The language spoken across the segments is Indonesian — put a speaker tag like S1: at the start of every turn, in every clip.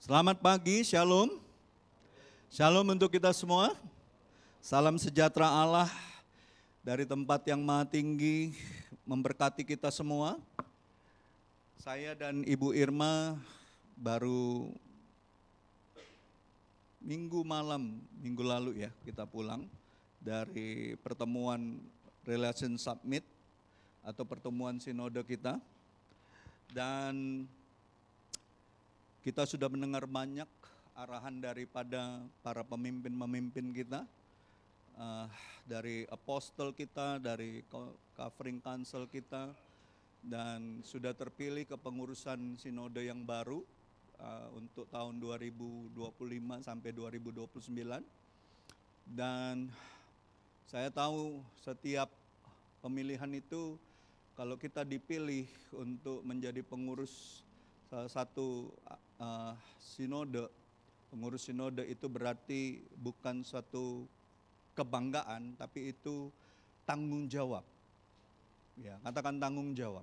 S1: Selamat pagi, Shalom. Shalom untuk kita semua. Salam sejahtera Allah dari tempat yang maha tinggi memberkati kita semua. Saya dan Ibu Irma baru minggu lalu ya kita pulang dari pertemuan Relation Summit atau pertemuan sinode kita. Dan kita sudah mendengar banyak arahan daripada para pemimpin-pemimpin kita, dari apostle kita, dari covering council kita, dan sudah terpilih ke pengurusan sinode yang baru untuk tahun 2025 sampai 2029. Dan saya tahu setiap pemilihan itu kalau kita dipilih untuk menjadi pengurus salah satu sinode, pengurus sinode itu berarti bukan suatu kebanggaan, tapi itu tanggung jawab. Ya, katakan tanggung jawab.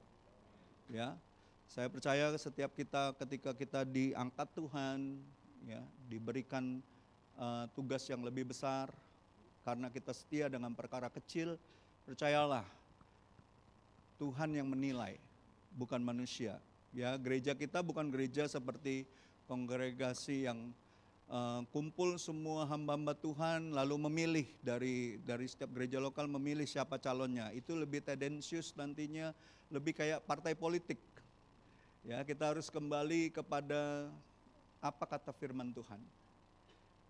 S1: Ya, saya percaya setiap kita ketika kita diangkat Tuhan, ya, diberikan tugas yang lebih besar, karena kita setia dengan perkara kecil, percayalah Tuhan yang menilai, bukan manusia. Ya, gereja kita bukan gereja seperti kongregasi yang kumpul semua hamba-hamba Tuhan lalu memilih dari setiap gereja lokal memilih siapa calonnya. Itu lebih tendensius nantinya, lebih kayak partai politik. Ya, kita harus kembali kepada apa kata firman Tuhan.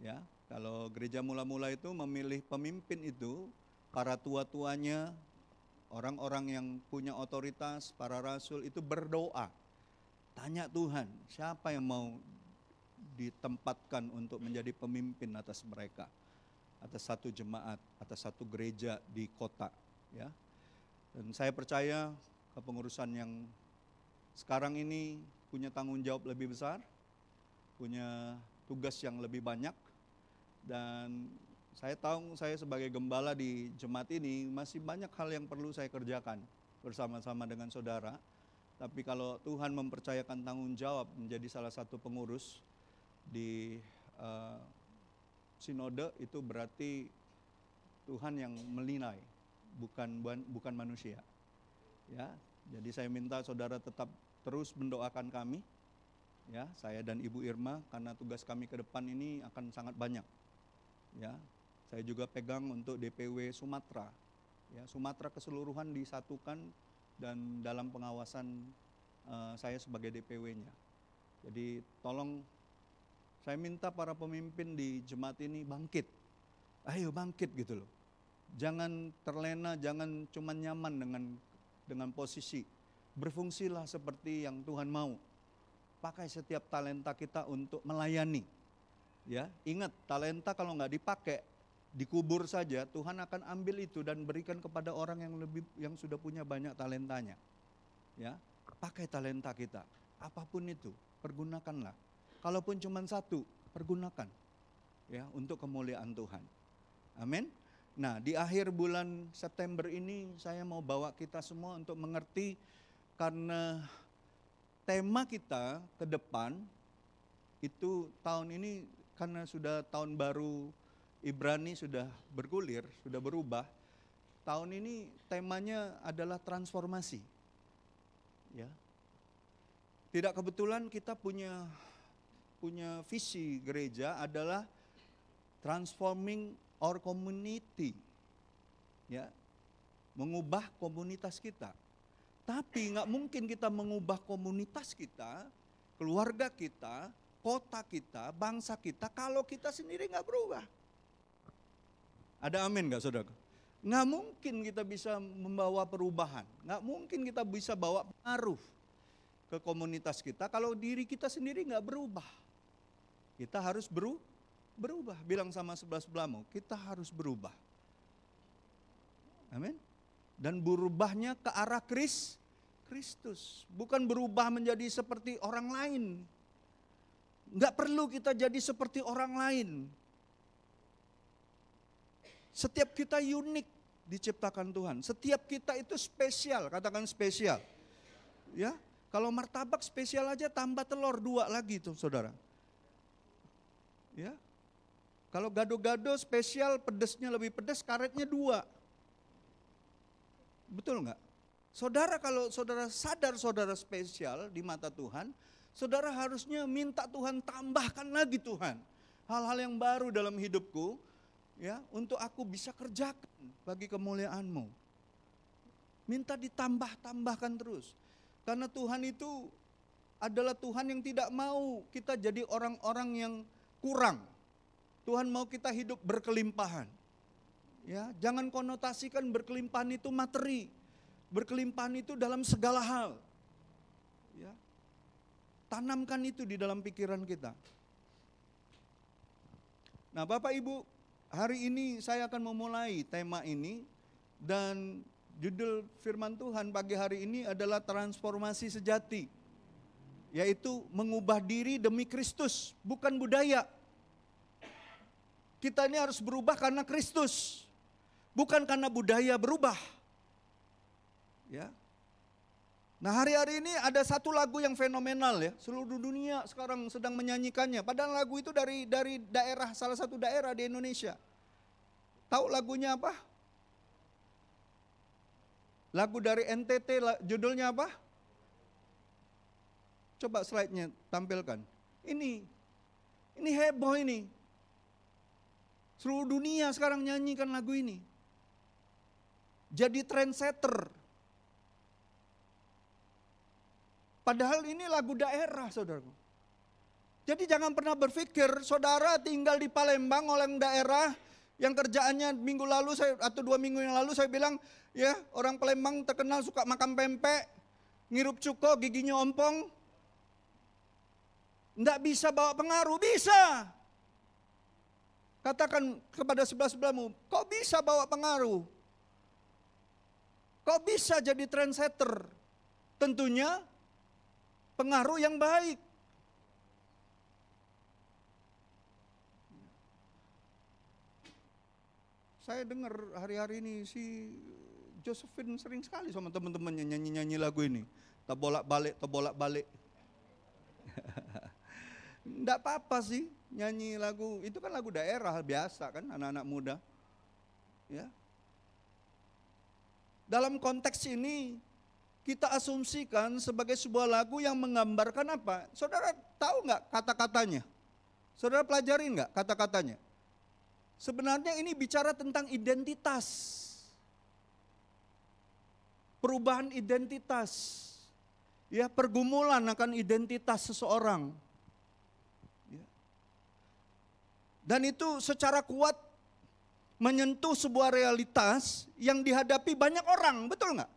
S1: Ya, kalau gereja mula-mula itu memilih pemimpin itu, para tua-tuanya, orang-orang yang punya otoritas, para rasul itu berdoa. Tanya Tuhan, siapa yang mau ditempatkan untuk menjadi pemimpin atas mereka, atas satu jemaat, atas satu gereja di kota, ya. Dan saya percaya kepengurusan yang sekarang ini punya tanggung jawab lebih besar, punya tugas yang lebih banyak, dan saya tahu saya sebagai gembala di jemaat ini masih banyak hal yang perlu saya kerjakan bersama-sama dengan saudara. Tapi kalau Tuhan mempercayakan tanggung jawab menjadi salah satu pengurus di sinode, itu berarti Tuhan yang menilai, bukan manusia. Ya, jadi saya minta saudara tetap terus mendoakan kami, ya, saya dan Ibu Irma, karena tugas kami ke depan ini akan sangat banyak. Ya, saya juga pegang untuk DPW Sumatera. Ya, Sumatera keseluruhan disatukan dan dalam pengawasan saya sebagai DPW-nya. Jadi tolong saya minta para pemimpin di jemaat ini bangkit. Ayo bangkit gitu loh. Jangan terlena, jangan cuma nyaman dengan posisi. Berfungsilah seperti yang Tuhan mau. Pakai setiap talenta kita untuk melayani. Ya, ingat talenta kalau nggak dipakai, dikubur saja, Tuhan akan ambil itu dan berikan kepada orang yang sudah punya banyak talentanya. Ya, pakai talenta kita, apapun itu, pergunakanlah. Kalaupun cuma satu, pergunakan, ya, untuk kemuliaan Tuhan. Amin. Nah, di akhir bulan September ini saya mau bawa kita semua untuk mengerti, karena tema kita ke depan itu tahun ini karena sudah tahun baru Ibrani sudah bergulir, sudah berubah. Tahun ini temanya adalah transformasi. Ya. Tidak kebetulan kita punya visi gereja adalah transforming our community. Ya. Mengubah komunitas kita. Tapi nggak mungkin kita mengubah komunitas kita, keluarga kita, kota kita, bangsa kita kalau kita sendiri nggak berubah. Ada amin gak saudara? Nggak mungkin kita bisa membawa perubahan, nggak mungkin kita bisa bawa pengaruh ke komunitas kita kalau diri kita sendiri nggak berubah. Kita harus berubah, bilang sama sebelah-sebelahmu, kita harus berubah. Amin. Dan berubahnya ke arah Kristus, bukan berubah menjadi seperti orang lain. Nggak perlu kita jadi seperti orang lain. Setiap kita unik diciptakan Tuhan. Setiap kita itu spesial, katakan spesial. Ya, kalau martabak spesial aja tambah telur 2 lagi tuh saudara. Ya. Kalau gado-gado spesial pedesnya lebih pedas, karetnya 2. Betul enggak? Saudara, kalau saudara sadar saudara spesial di mata Tuhan, saudara harusnya minta Tuhan tambahkan lagi Tuhan. Hal-hal yang baru dalam hidupku, ya, untuk aku bisa kerjakan bagi kemuliaan-Mu. Minta ditambah-tambahkan terus. Karena Tuhan itu adalah Tuhan yang tidak mau kita jadi orang-orang yang kurang. Tuhan mau kita hidup berkelimpahan. Ya, jangan konotasikan berkelimpahan itu materi. Berkelimpahan itu dalam segala hal. Ya. Tanamkan itu di dalam pikiran kita. Nah, Bapak Ibu, hari ini saya akan memulai tema ini, dan judul firman Tuhan pagi hari ini adalah transformasi sejati. Yaitu mengubah diri demi Kristus, bukan budaya. Kita ini harus berubah karena Kristus, bukan karena budaya berubah. Ya. Nah, hari-hari ini ada satu lagu yang fenomenal ya, seluruh dunia sekarang sedang menyanyikannya. Padahal lagu itu dari daerah, salah satu daerah di Indonesia. Tahu lagunya apa? Lagu dari NTT, judulnya apa? Coba slide-nya tampilkan. Ini heboh ini. Seluruh dunia sekarang nyanyikan lagu ini. Jadi trendsetter. Padahal ini lagu daerah, saudaraku. Jadi jangan pernah berpikir saudara tinggal di Palembang, orang daerah yang kerjaannya minggu lalu atau 2 minggu yang lalu saya bilang, ya, orang Palembang terkenal suka makan pempek, ngirup cuko, giginya ompong. Enggak bisa bawa pengaruh, bisa. Katakan kepada sebelah-sebelahmu, kok bisa bawa pengaruh? Kok bisa jadi trendsetter? Tentunya pengaruh yang baik. Saya dengar hari-hari ini si Josephine sering sekali sama teman-temannya nyanyi-nyanyi lagu ini. Terbolak-balik. Enggak apa-apa sih nyanyi lagu, itu kan lagu daerah biasa kan, anak-anak muda. Ya. Dalam konteks ini kita asumsikan sebagai sebuah lagu yang menggambarkan apa? Saudara tahu nggak kata-katanya? Saudara pelajari nggak kata-katanya? Sebenarnya ini bicara tentang identitas. Perubahan identitas. Ya, pergumulan akan identitas seseorang. Ya. Dan itu secara kuat menyentuh sebuah realitas yang dihadapi banyak orang, betul nggak?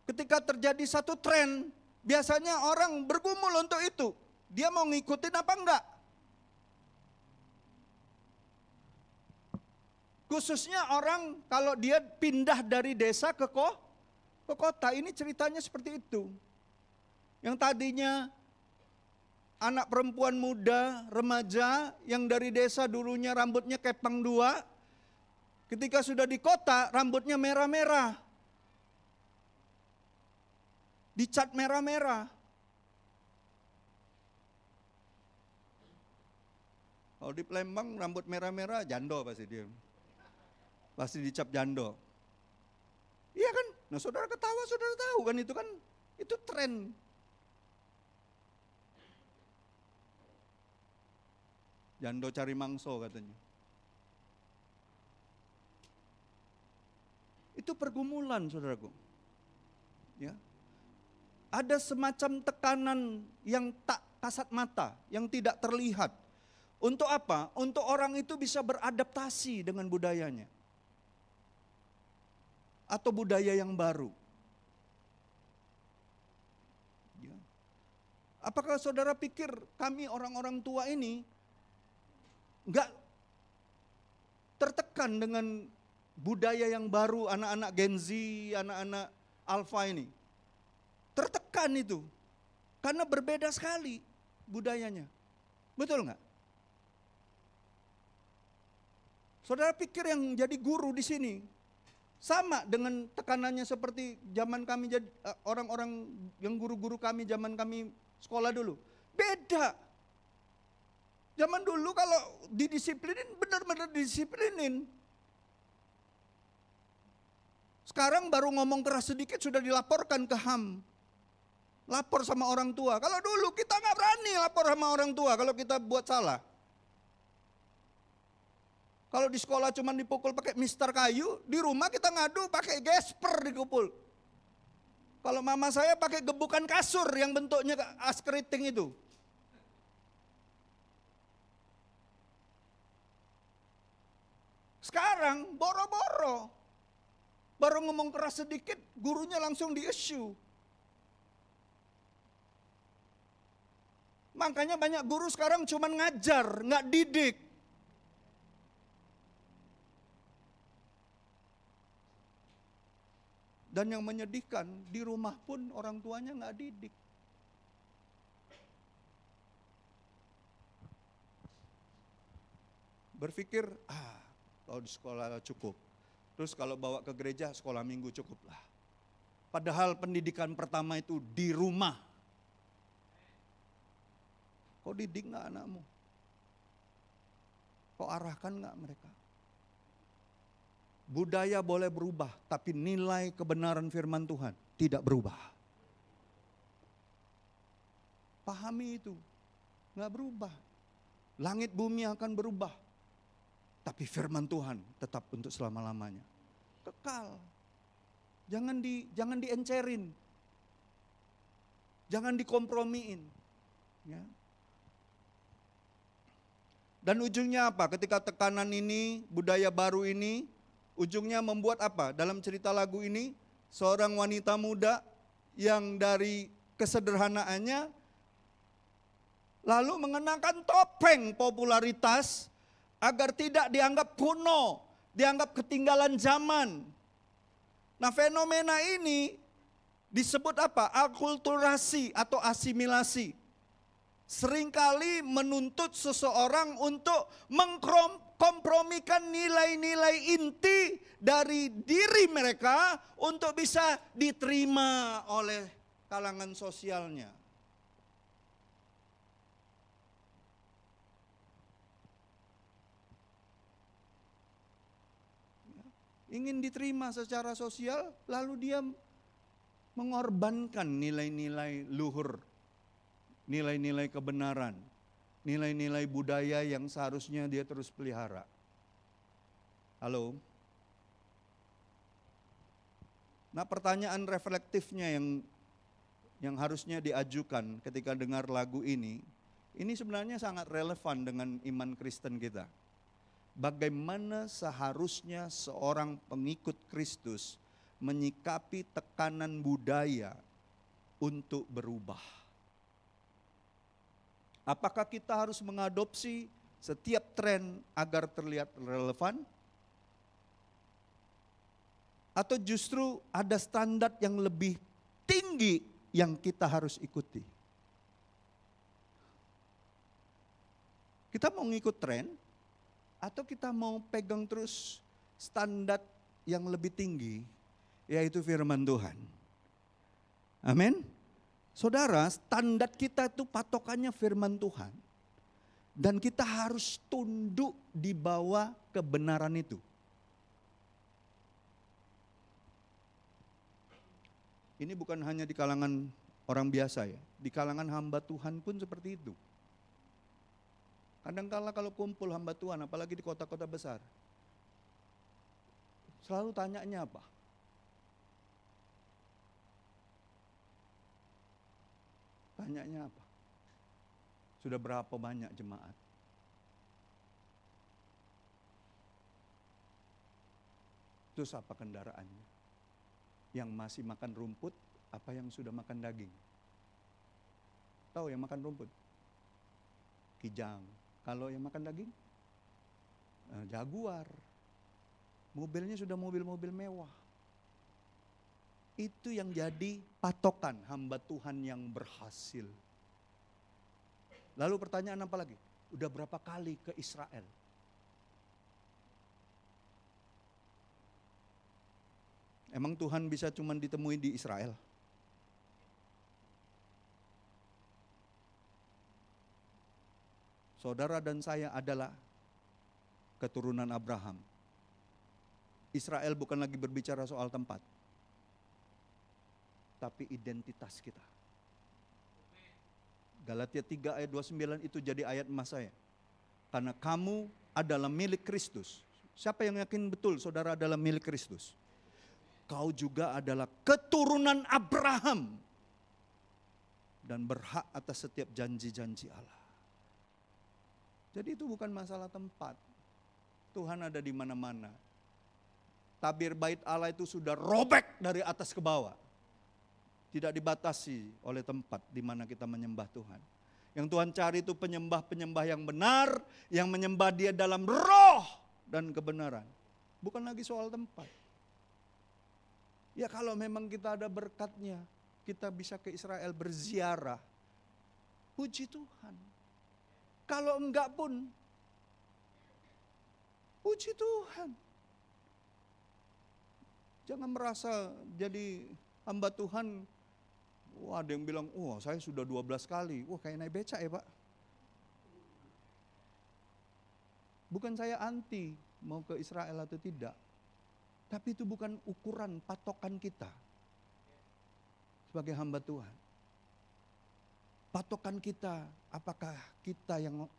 S1: Ketika terjadi satu tren, biasanya orang bergumul untuk itu. Dia mau ngikutin apa enggak? Khususnya orang kalau dia pindah dari desa ke kota, ini ceritanya seperti itu. Yang tadinya anak perempuan muda, remaja, yang dari desa dulunya rambutnya kepang 2, ketika sudah di kota rambutnya merah-merah. Dicat merah-merah. Kalau di Palembang rambut merah-merah jando pasti dia. Pasti dicap jando. Iya kan? Nah, saudara ketawa, saudara tahu kan itu tren. Jando cari mangso katanya. Itu pergumulan, saudaraku. Ya. Ada semacam tekanan yang tak kasat mata, yang tidak terlihat. Untuk apa? Untuk orang itu bisa beradaptasi dengan budayanya. Atau budaya yang baru. Ya. Apakah saudara pikir kami orang-orang tua ini enggak tertekan dengan budaya yang baru, anak-anak Gen Z, anak-anak Alpha ini? Tertekan itu, karena berbeda sekali budayanya. Betul nggak? Saudara pikir yang jadi guru di sini sama dengan tekanannya seperti zaman kami jadi orang-orang yang guru-guru kami zaman kami sekolah dulu? Beda. Zaman dulu kalau didisiplinin, benar-benar didisiplinin. Sekarang baru ngomong keras sedikit sudah dilaporkan ke HAM. Lapor sama orang tua. Kalau dulu kita nggak berani lapor sama orang tua kalau kita buat salah. Kalau di sekolah cuma dipukul pakai mister kayu, di rumah kita ngadu pakai gesper dikupul. Kalau mama saya pakai gebukan kasur yang bentuknya as keriting itu. Sekarang boro-boro. Baru ngomong keras sedikit, gurunya langsung di-issue. Makanya banyak guru sekarang cuma ngajar, nggak didik. Dan yang menyedihkan, di rumah pun orang tuanya nggak didik. Berpikir, kalau di sekolah cukup. Terus kalau bawa ke gereja, sekolah minggu cukuplah. Padahal pendidikan pertama itu di rumah. Kau didik nggak anakmu? Kau arahkan nggak mereka? Budaya boleh berubah, tapi nilai kebenaran firman Tuhan tidak berubah. Pahami itu, nggak berubah. Langit bumi akan berubah, tapi firman Tuhan tetap untuk selama-lamanya. Kekal. Jangan diencerin. Jangan dikompromiin. Ya. Dan ujungnya apa? Ketika tekanan ini, budaya baru ini, ujungnya membuat apa? Dalam cerita lagu ini, seorang wanita muda yang dari kesederhanaannya lalu mengenakan topeng popularitas agar tidak dianggap kuno, dianggap ketinggalan zaman. Nah, fenomena ini disebut apa? Akulturasi atau asimilasi. Seringkali menuntut seseorang untuk mengkompromikan nilai-nilai inti dari diri mereka untuk bisa diterima oleh kalangan sosialnya. Ingin diterima secara sosial, lalu dia mengorbankan nilai-nilai luhur, nilai-nilai kebenaran, nilai-nilai budaya yang seharusnya dia terus pelihara. Halo? Nah, pertanyaan reflektifnya yang harusnya diajukan ketika dengar lagu ini sebenarnya sangat relevan dengan iman Kristen kita. Bagaimana seharusnya seorang pengikut Kristus menyikapi tekanan budaya untuk berubah? Apakah kita harus mengadopsi setiap tren agar terlihat relevan? Atau justru ada standar yang lebih tinggi yang kita harus ikuti? Kita mau ngikut tren? Atau kita mau pegang terus standar yang lebih tinggi, yaitu firman Tuhan. Amin. Saudara, standar kita itu patokannya firman Tuhan. Dan kita harus tunduk di bawah kebenaran itu. Ini bukan hanya di kalangan orang biasa ya, di kalangan hamba Tuhan pun seperti itu. Kadang-kala kalau kumpul hamba Tuhan, apalagi di kota-kota besar, selalu tanyanya apa? Tanyanya apa? Sudah berapa banyak jemaat? Terus apa kendaraannya? Yang masih makan rumput, apa yang sudah makan daging? Tahu yang makan rumput? Kijang. Kalau yang makan daging, Jaguar. Mobilnya sudah mobil-mobil mewah. Itu yang jadi patokan hamba Tuhan yang berhasil. Lalu pertanyaan apa lagi? Udah berapa kali ke Israel? Emang Tuhan bisa cuma ditemui di Israel? saudara dan saya adalah keturunan Abraham. Israel bukan lagi berbicara soal tempat, tapi identitas kita. Galatia 3 ayat 29 itu jadi ayat emas saya. Karena kamu adalah milik Kristus. Siapa yang yakin betul saudara adalah milik Kristus? Kau juga adalah keturunan Abraham. Dan berhak atas setiap janji-janji Allah. Jadi itu bukan masalah tempat. Tuhan ada di mana-mana. Tabir bait Allah itu sudah robek dari atas ke bawah. Tidak dibatasi oleh tempat di mana kita menyembah Tuhan. Yang Tuhan cari itu penyembah-penyembah yang benar, yang menyembah Dia dalam roh dan kebenaran. Bukan lagi soal tempat. Ya kalau memang kita ada berkatnya, kita bisa ke Israel berziarah. Puji Tuhan. Kalau enggak pun, puji Tuhan. Jangan merasa jadi hamba Tuhan. Wah, ada yang bilang, wah saya sudah 12 kali. Wah kayak naik becak ya Pak. Bukan saya anti mau ke Israel atau tidak. Tapi itu bukan ukuran patokan kita sebagai hamba Tuhan. Patokan kita, apakah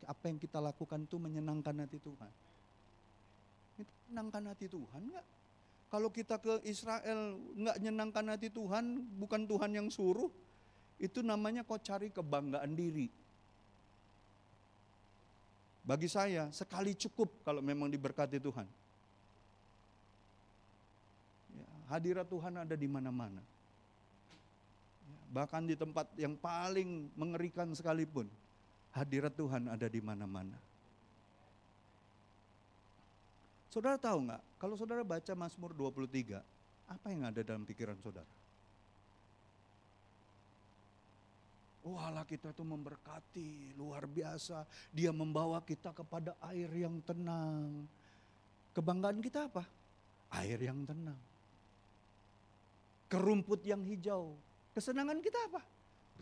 S1: apa yang kita lakukan itu menyenangkan hati Tuhan? Itu menyenangkan hati Tuhan enggak? Kalau kita ke Israel enggak menyenangkan hati Tuhan, bukan Tuhan yang suruh, itu namanya kau cari kebanggaan diri. Bagi saya sekali cukup kalau memang diberkati Tuhan. Ya, hadirat Tuhan ada di mana-mana. Ya, bahkan di tempat yang paling mengerikan sekalipun, hadirat Tuhan ada di mana-mana. Saudara tahu nggak, kalau saudara baca Mazmur 23, apa yang ada dalam pikiran saudara? Oh Allah kita itu memberkati, luar biasa. Dia membawa kita kepada air yang tenang. Kebanggaan kita apa? Air yang tenang. Kerumput yang hijau. Kesenangan kita apa?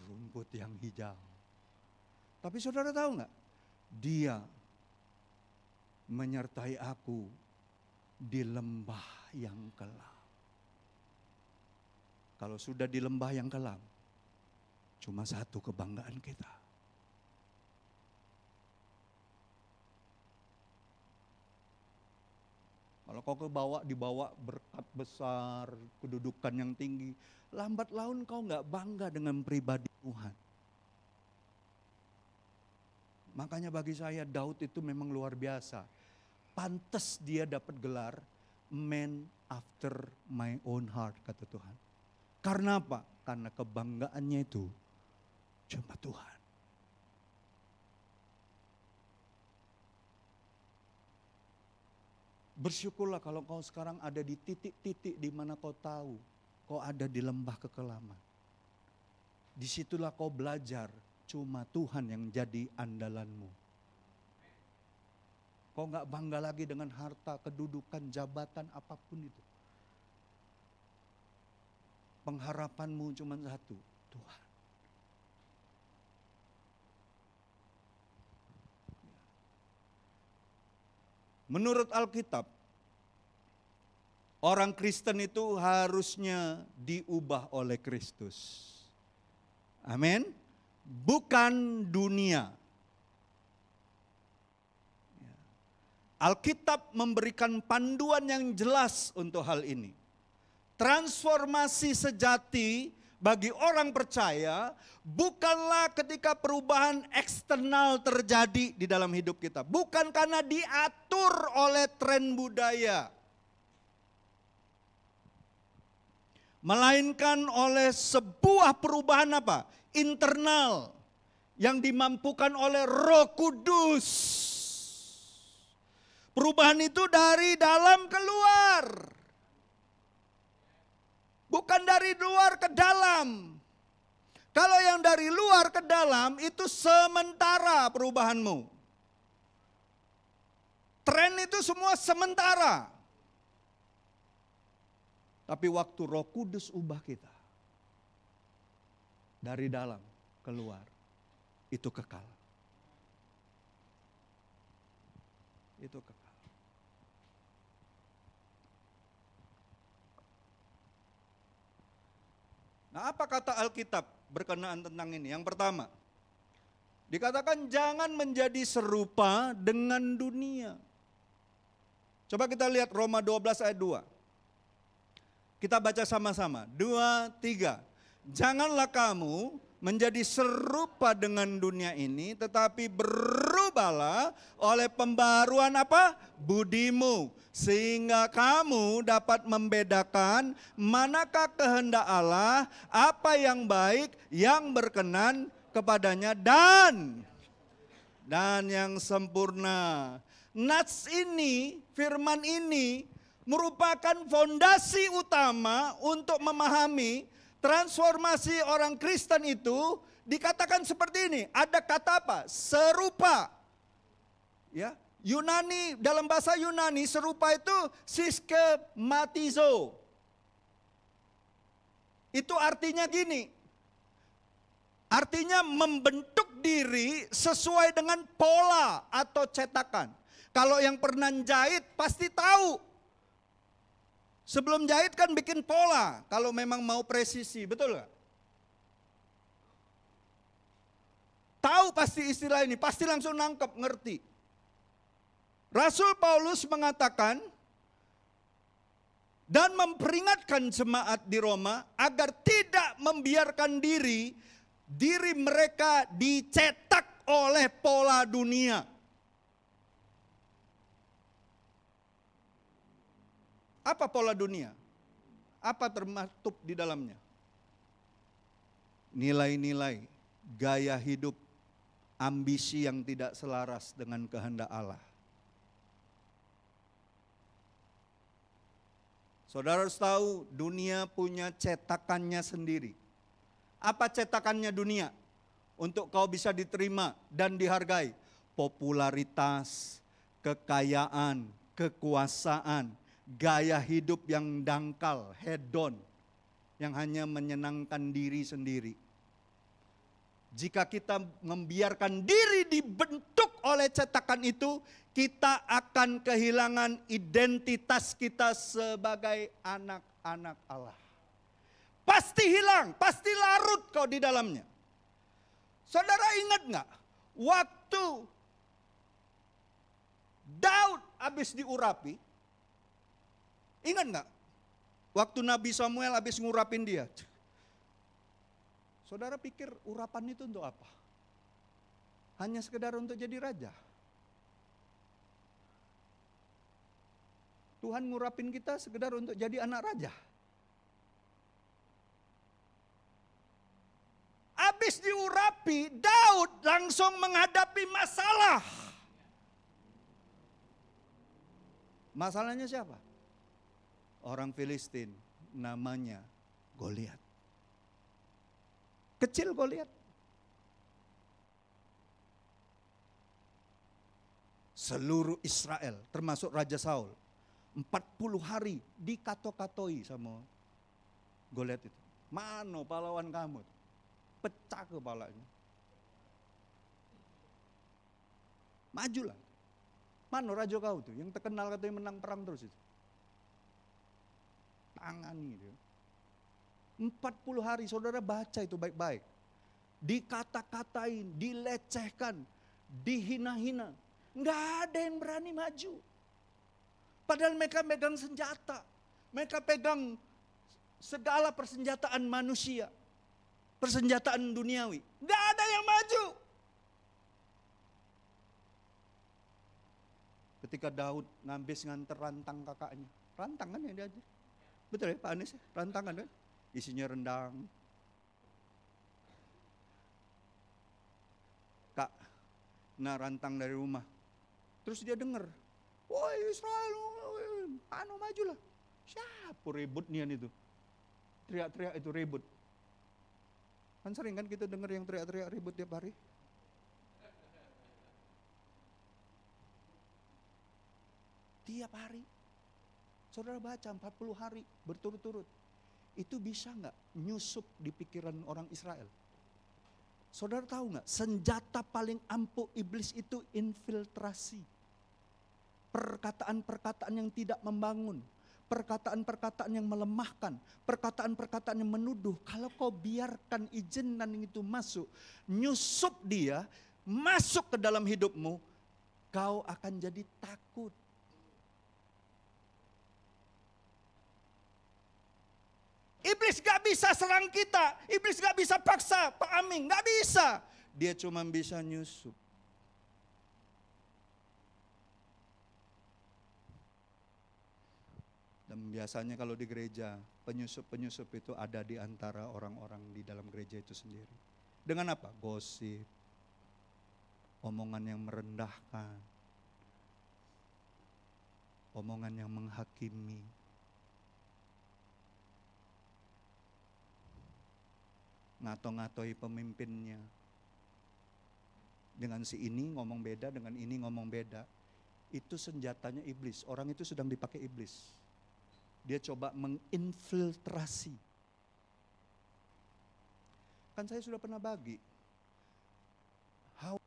S1: Rumput yang hijau. Tapi saudara tahu nggak? Dia menyertai aku di lembah yang kelam. Kalau sudah di lembah yang kelam, cuma satu kebanggaan kita. Kalau kau dibawa berkat besar, kedudukan yang tinggi, lambat laun kau nggak bangga dengan pribadi Tuhan. Makanya bagi saya Daud itu memang luar biasa. Pantes dia dapat gelar man after my own heart, kata Tuhan. Karena apa? Karena kebanggaannya itu cuma Tuhan. Bersyukurlah kalau kau sekarang ada di titik-titik di mana kau tahu kau ada di lembah kekelaman. Disitulah kau belajar cuma Tuhan yang jadi andalanmu. Kau gak bangga lagi dengan harta, kedudukan, jabatan, apapun itu. Pengharapanmu cuma satu, Tuhan. Menurut Alkitab, orang Kristen itu harusnya diubah oleh Kristus. Amin. Bukan dunia. Alkitab memberikan panduan yang jelas untuk hal ini. Transformasi sejati bagi orang percaya bukanlah ketika perubahan eksternal terjadi di dalam hidup kita. Bukan karena diatur oleh tren budaya. Melainkan oleh sebuah perubahan apa? Internal. Yang dimampukan oleh Roh Kudus. Perubahan itu dari dalam keluar. Bukan dari luar ke dalam. Kalau yang dari luar ke dalam itu sementara perubahanmu. Tren itu semua sementara. Tapi waktu Roh Kudus ubah kita. Dari dalam keluar. Itu kekal. itu kekal. Nah, apa kata Alkitab berkenaan tentang ini? Yang pertama, dikatakan jangan menjadi serupa dengan dunia. Coba kita lihat Roma 12 ayat 2. Kita baca sama-sama. 2, 3. Janganlah kamu menjadi serupa dengan dunia ini, tetapi berubahlah oleh pembaruan apa? Budimu. Sehingga kamu dapat membedakan manakah kehendak Allah, apa yang baik, yang berkenan kepadanya, dan yang sempurna. Nats ini, firman ini merupakan fondasi utama untuk memahami transformasi orang Kristen itu. Dikatakan seperti ini, ada kata apa? Serupa. Ya, Yunani, dalam bahasa Yunani serupa itu siskematizo. Itu artinya gini. Artinya membentuk diri sesuai dengan pola atau cetakan. Kalau yang pernah jahit pasti tahu. Sebelum jahit kan bikin pola kalau memang mau presisi, betul gak? Tahu pasti istilah ini, pasti langsung nangkep, ngerti. Rasul Paulus mengatakan dan memperingatkan jemaat di Roma agar tidak membiarkan diri mereka dicetak oleh pola dunia. Apa pola dunia? Apa termaktub di dalamnya? Nilai-nilai, gaya hidup, ambisi yang tidak selaras dengan kehendak Allah. Saudara harus tahu dunia punya cetakannya sendiri. Apa cetakannya dunia? Untuk kau bisa diterima dan dihargai. Popularitas, kekayaan, kekuasaan, gaya hidup yang dangkal, hedon, yang hanya menyenangkan diri sendiri. Jika kita membiarkan diri dibentuk oleh cetakan itu, kita akan kehilangan identitas kita sebagai anak-anak Allah. Pasti hilang, pasti larut kau di dalamnya. Saudara ingat gak? Waktu Daud habis diurapi, ingat gak? Waktu Nabi Samuel habis ngurapin dia. Saudara pikir urapan itu untuk apa? Hanya sekedar untuk jadi raja. Tuhan ngurapin kita sekedar untuk jadi anak raja. Habis diurapi, Daud langsung menghadapi masalah. Masalahnya siapa? Orang Filistin, namanya Goliat. Kecil Goliat. Seluruh Israel, termasuk Raja Saul, 40 hari dikato-katoi sama Goliat itu. Mano pahlawan kamu? Pecah kepalanya. Majulah. Mano raja kau tuh, yang terkenal katanya menang perang terus itu. Tangani itu. 40 hari, saudara baca itu baik-baik. Dikata-katain, dilecehkan, dihina-hina. Nggak ada yang berani maju. Padahal mereka pegang senjata. Mereka pegang segala persenjataan manusia. Persenjataan duniawi. Nggak ada yang maju. Ketika Daud nganter rantang kakaknya. Rantang kan yang diajar. Betul ya Pak Anies? Rantangan kan? Isinya rendang. Kak, nah rantang dari rumah. Terus dia dengar, woi Israel, majulah. Siapa ribut nian itu? Teriak-teriak itu ribut. Kan sering kan kita dengar yang teriak-teriak ribut tiap hari. Tiap hari. Saudara baca 40 hari berturut-turut. Itu bisa nggak nyusup di pikiran orang Israel? Saudara tahu nggak, senjata paling ampuh iblis itu infiltrasi. perkataan-perkataan yang tidak membangun, perkataan-perkataan yang melemahkan, perkataan-perkataan yang menuduh. Kalau kau biarkan, izinkan itu masuk, nyusup dia, masuk ke dalam hidupmu, kau akan jadi takut. Iblis gak bisa serang kita, iblis gak bisa paksa Pak Aming, gak bisa. Dia cuma bisa nyusup. Dan biasanya kalau di gereja, penyusup-penyusup itu ada di antara orang-orang di dalam gereja itu sendiri. Dengan apa? Gosip, omongan yang merendahkan, omongan yang menghakimi. Ngato-ngatoi pemimpinnya. Dengan si ini ngomong beda, dengan ini ngomong beda. Itu senjatanya iblis. Orang itu sedang dipakai iblis. Dia coba menginfiltrasi. Kan saya sudah pernah bagi. Hawa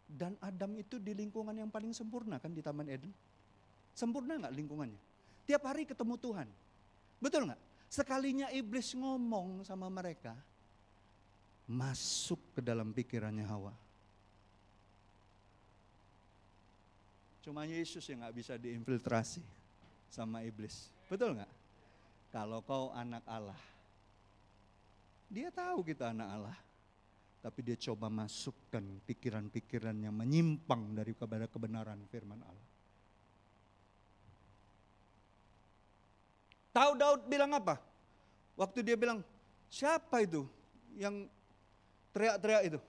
S1: dan Adam itu di lingkungan yang paling sempurna kan di Taman Eden. Sempurna gak lingkungannya? Tiap hari ketemu Tuhan. Betul gak? Sekalinya iblis ngomong sama mereka, masuk ke dalam pikirannya Hawa. Cuma Yesus yang gak bisa diinfiltrasi sama iblis. Betul gak? Kalau kau anak Allah, dia tahu kita anak Allah. Tapi dia coba masukkan pikiran-pikiran yang menyimpang daripada kebenaran firman Allah. Tahu Daud bilang apa? Waktu dia bilang, siapa itu yang teriak-teriak itu?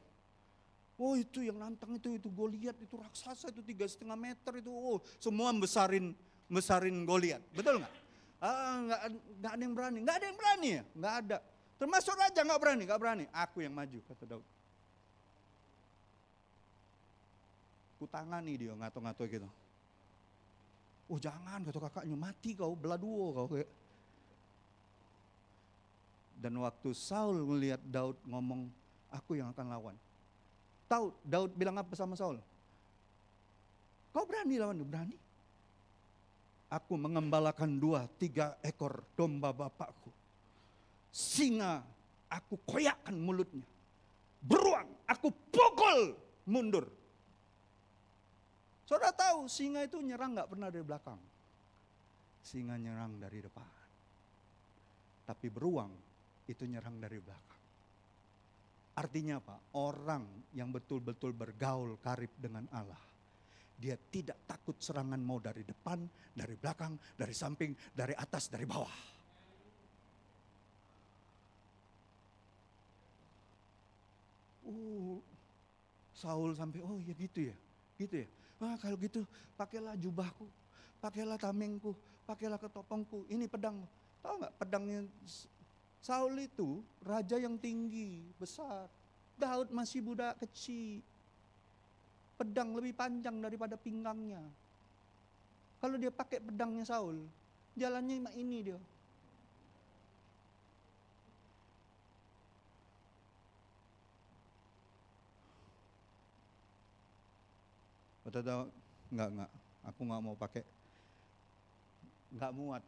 S1: Oh itu yang nantang itu Goliat, itu raksasa itu 3,5 meter itu. Oh semua besarin Goliat, betul nggak? Nggak ada yang berani, nggak ada yang berani ya, nggak ada. Termasuk raja nggak berani. Aku yang maju, kata Daud. Kutangani dia ngato-ngato gitu. Oh jangan, kata kakaknya, mati kau, belah dua kau. Dan waktu Saul melihat Daud ngomong, aku yang akan lawan. Tahu Daud bilang apa sama Saul? Kau berani lawan? Berani. Aku mengembalakan 2-3 ekor domba bapakku. Singa aku koyakkan mulutnya. Beruang aku pukul mundur. Saudara tahu singa itu nyerang gak pernah dari belakang. Singa nyerang dari depan. Tapi beruang itu nyerang dari belakang. Artinya apa? Orang yang betul-betul bergaul karib dengan Allah, dia tidak takut serangan mau dari depan, dari belakang, dari samping, dari atas, dari bawah. Saul sampai, oh ya gitu ya. Kalau gitu pakailah jubahku, pakailah tamengku, pakailah ketopongku, ini pedang. Tahu nggak pedangnya Saul itu raja yang tinggi, besar. Daud masih budak kecil. Pedang lebih panjang daripada pinggangnya. Kalau dia pakai pedangnya Saul, jalannya ini dia. Kata Daud, enggak, aku enggak mau pakai. Enggak muat.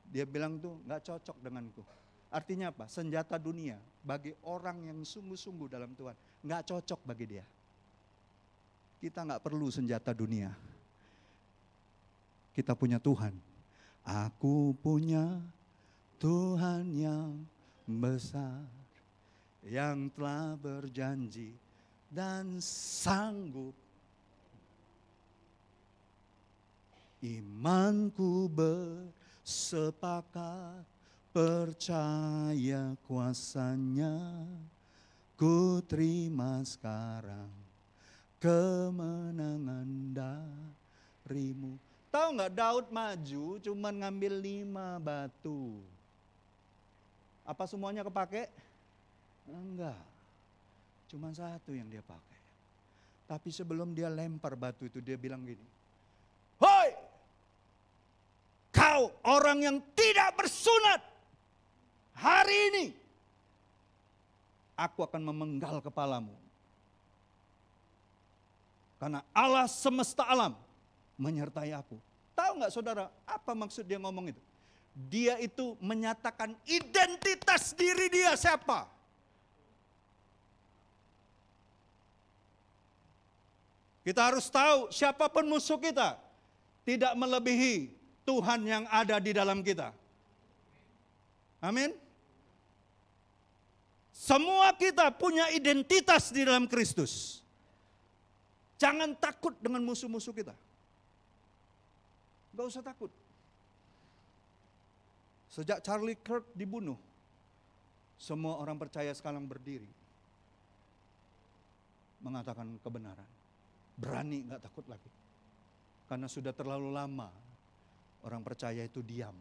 S1: Dia bilang tuh enggak cocok denganku. Artinya apa? Senjata dunia bagi orang yang sungguh-sungguh dalam Tuhan enggak cocok bagi dia. Kita enggak perlu senjata dunia. Kita punya Tuhan. Aku punya Tuhan yang besar, yang telah berjanji dan sanggup. Imanku bersepakat, percaya kuasanya, ku terima sekarang kemenangan darimu. Tahu nggak Daud maju cuman ngambil 5 batu. Apa semuanya kepake? Enggak. Cuma 1 yang dia pakai. Tapi sebelum dia lempar batu itu dia bilang gini, hoi, kau orang yang tidak bersunat, hari ini aku akan memenggal kepalamu. Karena Allah semesta alam menyertai aku. Tahu nggak saudara, apa maksud dia ngomong itu? Dia itu menyatakan identitas diri dia siapa. Kita harus tahu siapapun musuh kita tidak melebihi Tuhan yang ada di dalam kita. Amin. Semua kita punya identitas di dalam Kristus. Jangan takut dengan musuh-musuh kita. Gak usah takut. Sejak Charlie Kirk dibunuh, semua orang percaya sekarang berdiri. Mengatakan kebenaran. Berani, gak takut lagi. Karena sudah terlalu lama orang percaya itu diam.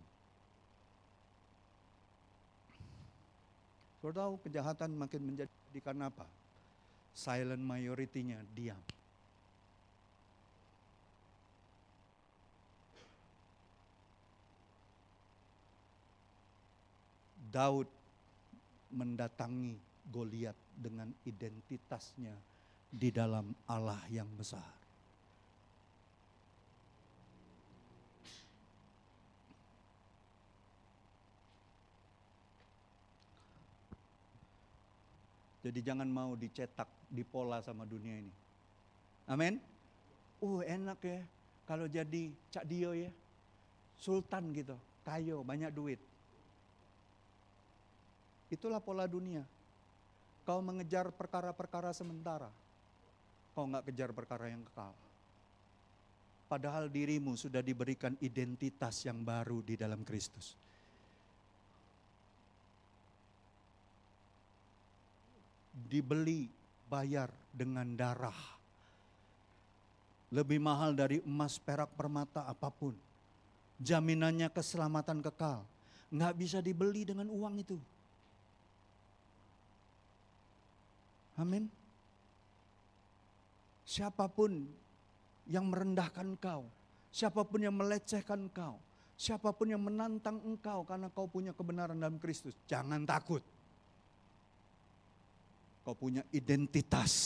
S1: Saudara tahu kejahatan makin menjadi karena apa? Silent majority-nya diam. Daud mendatangi Goliat dengan identitasnya di dalam Allah yang besar. Jadi jangan mau dicetak, dipola sama dunia ini. Amin. Enak ya kalau jadi Cak Dio ya. Sultan gitu, kayo, banyak duit. Itulah pola dunia. Kau mengejar perkara-perkara sementara. Kau nggak kejar perkara yang kekal. Padahal dirimu sudah diberikan identitas yang baru di dalam Kristus. Dibeli, bayar dengan darah. Lebih mahal dari emas, perak, permata, apapun. Jaminannya keselamatan kekal. Nggak bisa dibeli dengan uang itu. Amin. Siapapun yang merendahkan engkau, siapapun yang melecehkan engkau, siapapun yang menantang engkau karena kau punya kebenaran dalam Kristus, jangan takut. Kau punya identitas.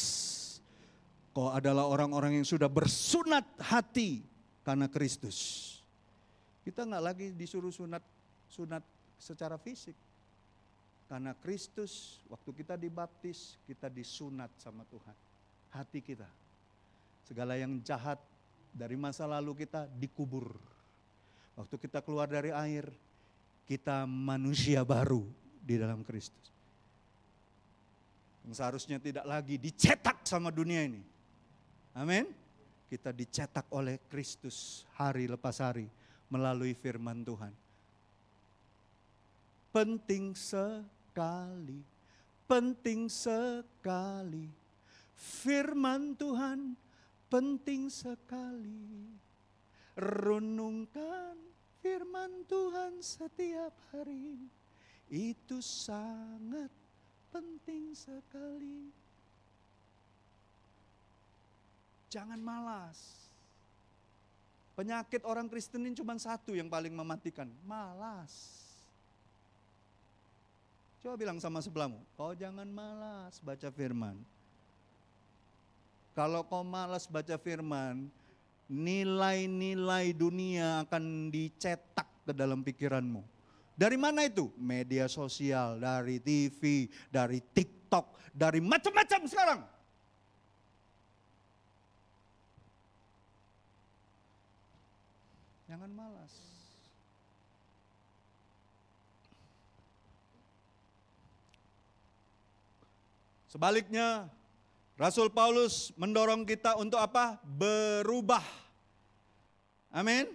S1: Kau adalah orang-orang yang sudah bersunat hati karena Kristus. Kita nggak lagi disuruh sunat secara fisik. Karena Kristus, waktu kita dibaptis, kita disunat sama Tuhan. Hati kita. Segala yang jahat dari masa lalu kita dikubur. Waktu kita keluar dari air, kita manusia baru di dalam Kristus. Yang seharusnya tidak lagi dicetak sama dunia ini. Amin. Kita dicetak oleh Kristus hari lepas hari melalui firman Tuhan. Penting sekali, penting sekali. Firman Tuhan penting sekali. Renungkan firman Tuhan setiap hari. Itu sangat penting sekali. Jangan malas. Penyakit orang Kristen ini cuma satu yang paling mematikan, malas. Coba bilang sama sebelahmu, kau jangan malas baca firman. Kalau kau malas baca firman, nilai-nilai dunia akan dicetak ke dalam pikiranmu. Dari mana itu? Media sosial, dari TV, dari TikTok, dari macam-macam sekarang. Jangan malas. Sebaliknya, Rasul Paulus mendorong kita untuk apa? Berubah. Amin.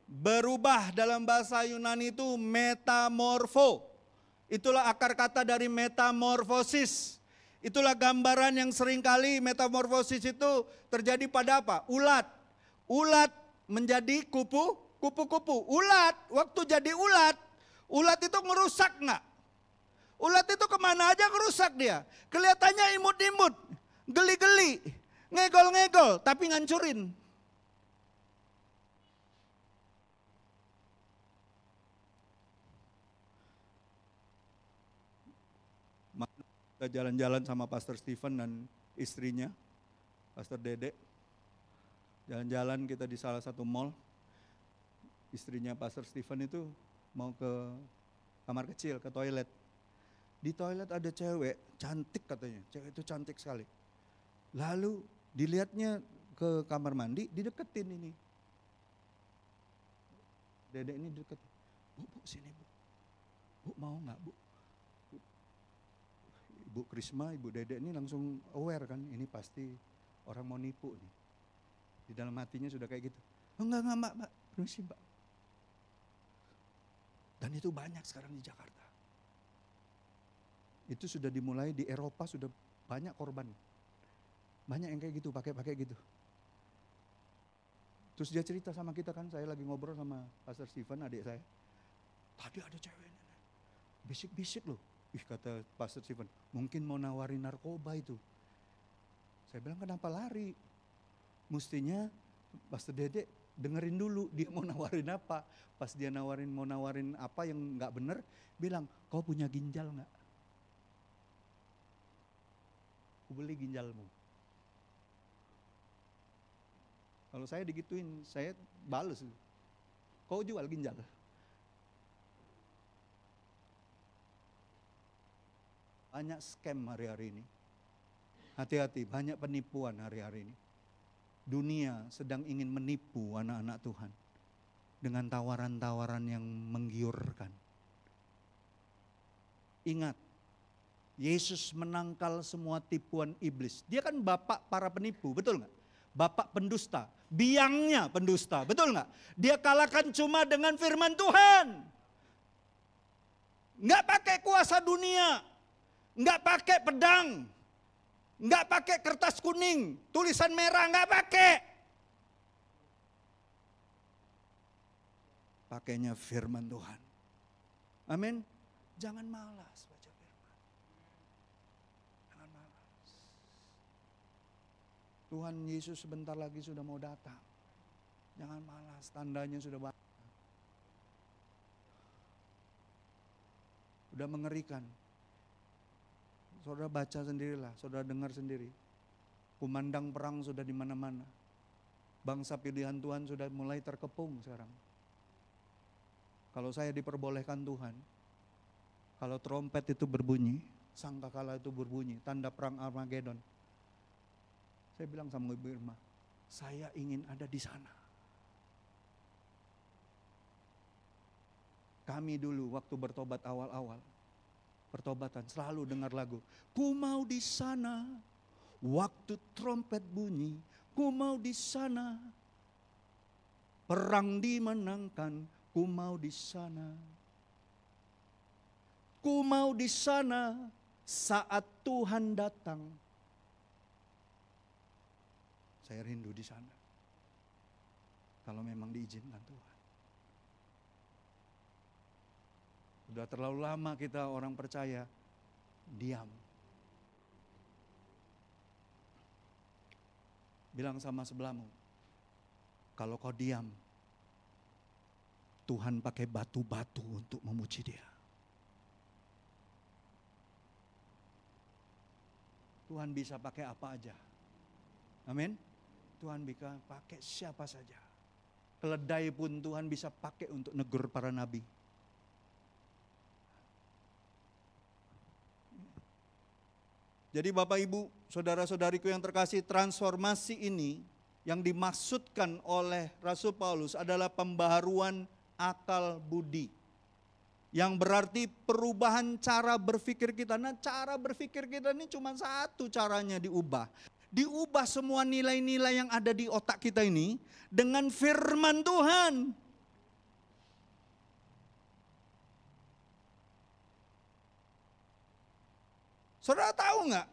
S1: Berubah dalam bahasa Yunani itu metamorfo. Itulah akar kata dari metamorfosis. Itulah gambaran yang seringkali metamorfosis itu terjadi pada apa? Ulat. Ulat menjadi kupu-kupu. Ulat, waktu jadi ulat itu merusak enggak? Ulat itu kemana aja ngerusak dia. Kelihatannya imut-imut, geli-geli, ngegol-ngegol, tapi ngancurin. Kita jalan-jalan sama Pastor Stephen dan istrinya, Pastor Dede. Jalan-jalan kita di salah satu mall, istrinya Pastor Stephen itu mau ke kamar kecil, ke toilet. Di toilet ada cewek, cantik katanya, cewek itu cantik sekali. Lalu dilihatnya ke kamar mandi, dideketin ini. Dedek ini deket, bu sini bu mau nggak bu? Ibu Krisma, Ibu Dedek ini langsung aware kan, ini pasti orang mau nipu nih. Di dalam hatinya sudah kayak gitu. Oh, enggak mbak, permisi mbak. Dan itu banyak sekarang di Jakarta. Itu sudah dimulai di Eropa, sudah banyak korban. Banyak yang kayak gitu, pakai gitu. Terus dia cerita sama kita kan, saya lagi ngobrol sama Pastor Stephen, adik saya. Tadi ada cewek ini, bisik-bisik loh. Ih kata Pastor Stephen, mungkin mau nawarin narkoba itu. Saya bilang kenapa lari? Mestinya Pastor Dedek dengerin dulu dia mau nawarin apa. Pas dia mau nawarin apa yang nggak bener, bilang kau punya ginjal nggak? Aku beli ginjalmu. Kalau saya digituin, saya bales. Kau jual ginjal? Banyak scam hari-hari ini. Hati-hati, banyak penipuan hari-hari ini. Dunia sedang ingin menipu anak-anak Tuhan dengan tawaran-tawaran yang menggiurkan. Ingat, Yesus menangkal semua tipuan iblis. Dia kan bapak para penipu, betul nggak? Bapak pendusta, biangnya pendusta, betul nggak? Dia kalahkan cuma dengan firman Tuhan. Nggak pakai kuasa dunia, nggak pakai pedang, nggak pakai kertas kuning, tulisan merah, nggak pakai. Pakainya firman Tuhan. Amin. Jangan malas baca firman. Jangan malas. Tuhan Yesus sebentar lagi sudah mau datang. Jangan malas, tandanya sudah banyak. Udah mengerikan. Saudara baca sendirilah, saudara dengar sendiri. Kumandang perang sudah di mana-mana. Bangsa pilihan Tuhan sudah mulai terkepung sekarang. Kalau saya diperbolehkan Tuhan, kalau trompet itu berbunyi, sangkakala itu berbunyi, tanda perang Armageddon. Saya bilang sama Ibu Irma, saya ingin ada di sana. Kami dulu waktu bertobat awal-awal, pertobatan selalu dengar lagu, ku mau di sana, waktu trompet bunyi, ku mau di sana, perang dimenangkan, ku mau di sana. Ku mau di sana saat Tuhan datang. Saya rindu di sana. Kalau memang diizinkan Tuhan. Sudah terlalu lama kita orang percaya diam. Bilang sama sebelahmu, kalau kau diam, Tuhan pakai batu-batu untuk memuji Dia. Tuhan bisa pakai apa aja. Amin. Tuhan bisa pakai siapa saja. Keledai pun Tuhan bisa pakai untuk negur para nabi. Jadi Bapak Ibu, saudara-saudariku yang terkasih, transformasi ini yang dimaksudkan oleh Rasul Paulus adalah pembaharuan akal budi. Yang berarti perubahan cara berpikir kita. Nah, cara berpikir kita ini cuma satu caranya diubah. Diubah semua nilai-nilai yang ada di otak kita ini dengan firman Tuhan. Saudara tahu nggak?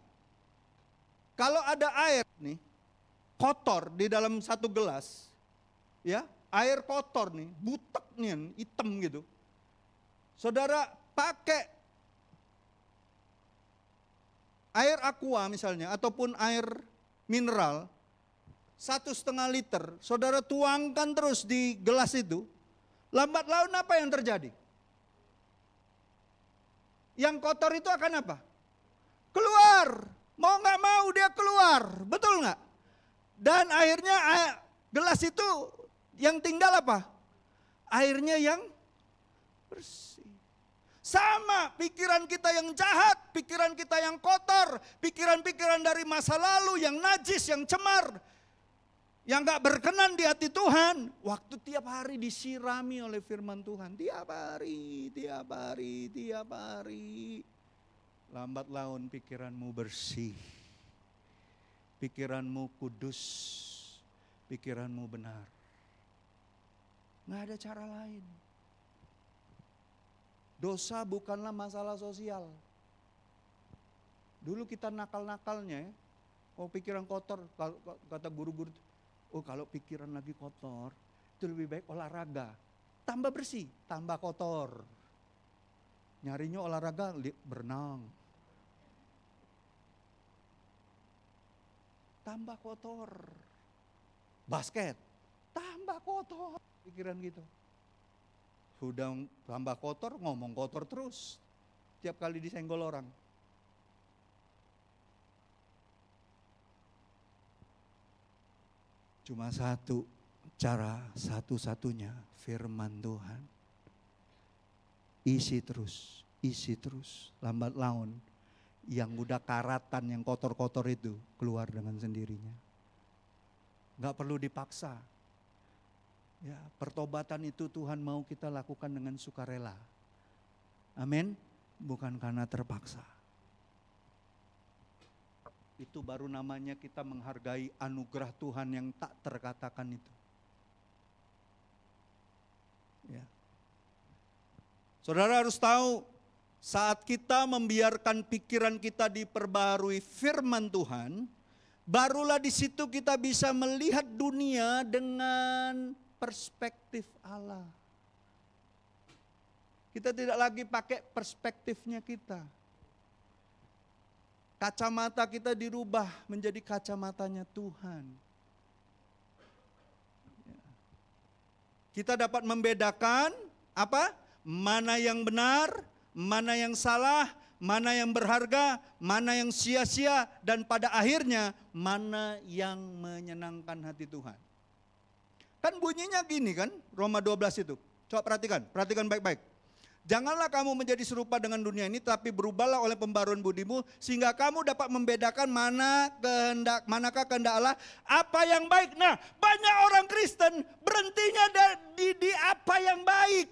S1: Kalau ada air nih, kotor di dalam satu gelas, ya, air kotor nih, butek nih, hitam gitu. Saudara pakai air aqua misalnya, ataupun air mineral, 1,5 liter, saudara tuangkan terus di gelas itu, lambat laun apa yang terjadi? Yang kotor itu akan apa? Keluar, mau nggak mau dia keluar, betul nggak? Dan akhirnya Gelas itu yang tinggal apa? Airnya yang bersih. Sama pikiran kita yang jahat, pikiran kita yang kotor, pikiran-pikiran dari masa lalu yang najis, yang cemar, yang gak berkenan di hati Tuhan. Waktu tiap hari disirami oleh firman Tuhan. Tiap hari, tiap hari, tiap hari. Lambat laun pikiranmu bersih. Pikiranmu kudus. Pikiranmu benar. Gak ada cara lain. Dosa bukanlah masalah sosial. Dulu kita nakal-nakalnya ya. Oh pikiran kotor, kata guru-guru. Oh kalau pikiran lagi kotor, itu lebih baik olahraga. Tambah bersih, tambah kotor. Nyarinya olahraga, berenang. Tambah kotor. Basket, tambah kotor. Pikiran gitu. Sudah tambah kotor, ngomong kotor terus. Tiap kali disenggol orang. Cuma satu cara, satu-satunya firman Tuhan. Isi terus. Lambat laun yang udah karatan, yang kotor-kotor itu keluar dengan sendirinya. Gak perlu dipaksa. Ya, pertobatan itu Tuhan mau kita lakukan dengan sukarela. Amin. Bukan karena terpaksa. Itu baru namanya kita menghargai anugerah Tuhan yang tak terkatakan itu. Ya. Saudara harus tahu, saat kita membiarkan pikiran kita diperbarui firman Tuhan, barulah di situ kita bisa melihat dunia dengan perspektif Allah. Kita tidak lagi pakai perspektifnya kita. Kacamata kita dirubah menjadi kacamatanya Tuhan. Kita dapat membedakan apa? Mana yang benar, mana yang salah, mana yang berharga, mana yang sia-sia, dan pada akhirnya mana yang menyenangkan hati Tuhan. Kan bunyinya gini kan, Roma 12 itu. Coba perhatikan baik-baik. Janganlah kamu menjadi serupa dengan dunia ini, tapi berubahlah oleh pembaruan budimu, sehingga kamu dapat membedakan manakah kehendak Allah, apa yang baik. Nah, banyak orang Kristen berhentinya di apa yang baik.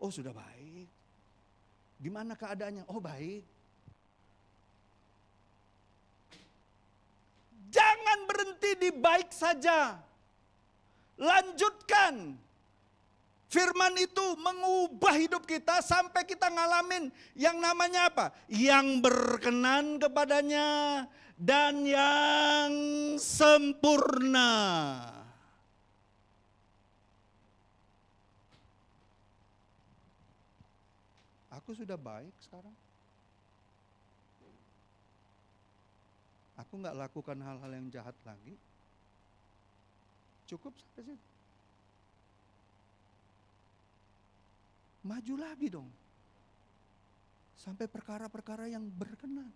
S1: Oh sudah baik. Gimana keadaannya? Oh baik. Jangan berhenti di baik saja. Lanjutkan. Firman itu mengubah hidup kita sampai kita ngalamin yang namanya apa? Yang berkenan kepadanya dan yang sempurna. Aku sudah baik sekarang. Aku nggak lakukan hal-hal yang jahat lagi. Cukup sampai situ. Maju lagi dong. Sampai perkara-perkara yang berkenan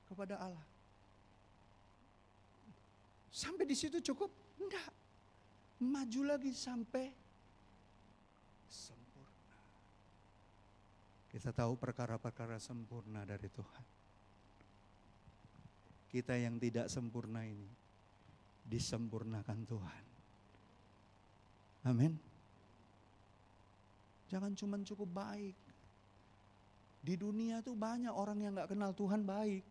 S1: kepada Allah. Sampai di situ cukup? Enggak. Maju lagi sampai sempurna. Kita tahu perkara-perkara sempurna dari Tuhan. Kita yang tidak sempurna ini disempurnakan Tuhan. Amin. Jangan cuma cukup baik. Di dunia tuh banyak orang yang gak kenal Tuhan baik.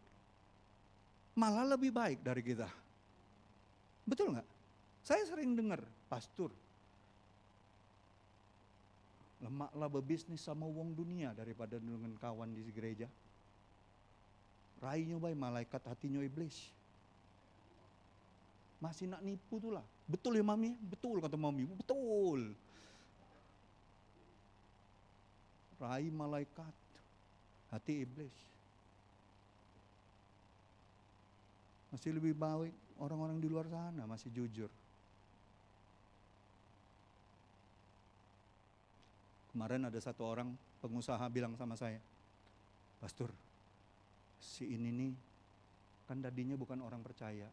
S1: Malah lebih baik dari kita. Betul gak? Saya sering dengar pastor. Lemaklah berbisnis sama wong dunia daripada dengan kawan di gereja. Rainya baik malaikat, hatinya iblis. Masih nak nipu tuh lah. Betul ya mami? Betul kata mami. Betul. Rai malaikat, hati iblis. Masih lebih baik orang-orang di luar sana masih jujur. Kemarin ada satu orang pengusaha bilang sama saya, Pastor, si ini nih
S2: Kan tadinya bukan orang percaya.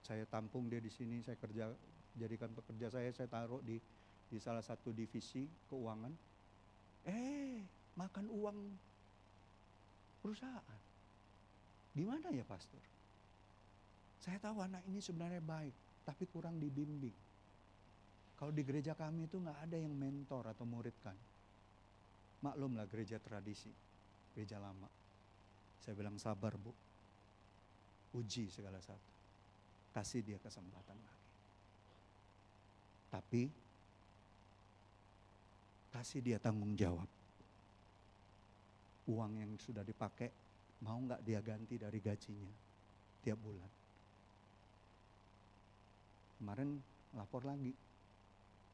S2: Saya tampung dia di sini, saya jadikan pekerja saya taruh di salah satu divisi keuangan. Makan uang perusahaan. Gimana ya pastor? Saya tahu anak ini sebenarnya baik, tapi kurang dibimbing. Kalau di gereja kami itu nggak ada yang mentor atau muridkan. Maklumlah gereja tradisi, gereja lama. Saya bilang sabar Bu, uji segala satu. Kasih dia kesempatan lagi. Tapi kasih dia tanggung jawab. Uang yang sudah dipakai, mau nggak dia ganti dari gajinya tiap bulan. Kemarin lapor lagi,